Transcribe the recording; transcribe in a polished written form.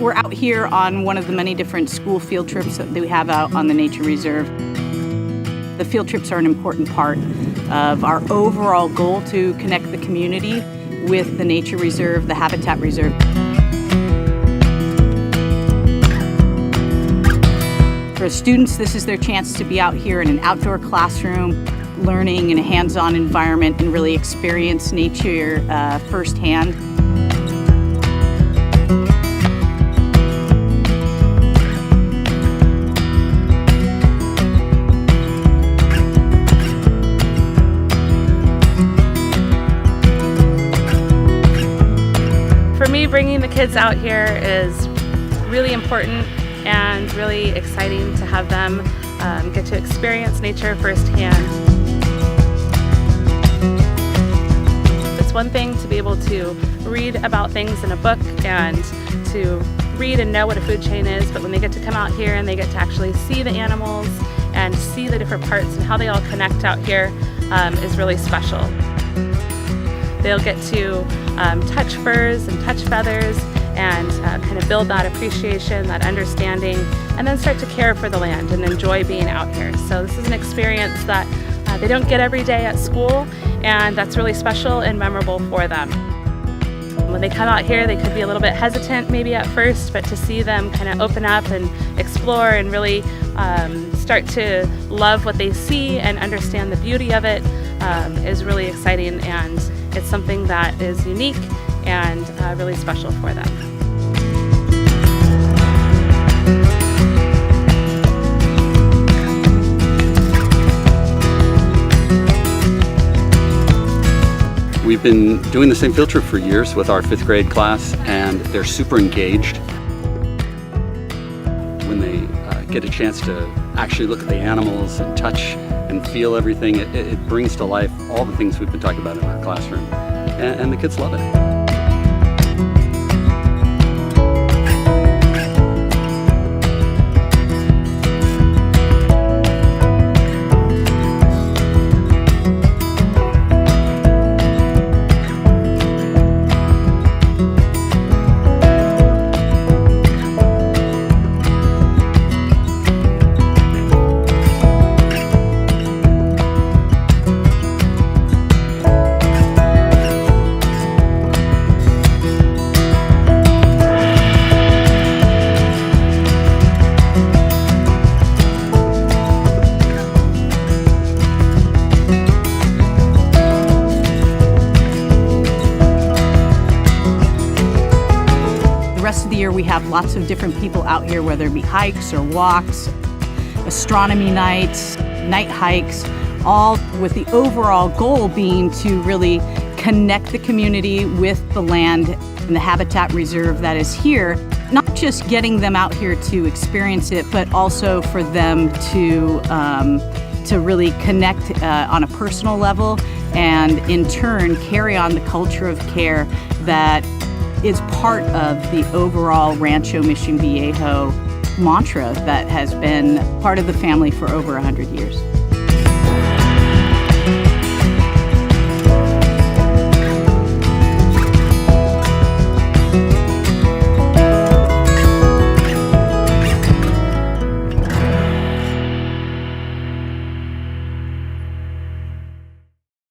We're out here on one of the many different school field trips that we have out on the nature reserve. The field trips are an important part of our overall goal to connect the community with the nature reserve, the habitat reserve. For students, this is their chance to be out here in an outdoor classroom, learning in a hands-on environment and really experience nature firsthand. For me, bringing the kids out here is really important and really exciting to have them get to experience nature firsthand. It's one thing to be able to read about things in a book and to read and know what a food chain is, but when they get to come out here and they get to actually see the animals and see the different parts and how they all connect out here is really special. They'll get to touch furs and touch feathers and kind of build that appreciation, that understanding, and then start to care for the land and enjoy being out here. So this is an experience that they don't get every day at school, and that's really special and memorable for them. When they come out here, they could be a little bit hesitant maybe at first, but to see them kind of open up and explore and really start to love what they see and understand the beauty of it is really exciting, and it's something that is unique and really special for them. We've been doing the same field trip for years with our 5th grade class, and they're super engaged. When they get a chance to actually look at the animals and touch and feel everything, it brings to life all the things we've been talking about in our classroom, and the kids love it. The rest of the year we have lots of different people out here, whether it be hikes or walks, astronomy nights, night hikes, all with the overall goal being to really connect the community with the land and the habitat reserve that is here. Not just getting them out here to experience it, but also for them to really connect on a personal level and in turn carry on the culture of care that is part of the overall Rancho Mission Viejo mantra that has been part of the family for over 100 years.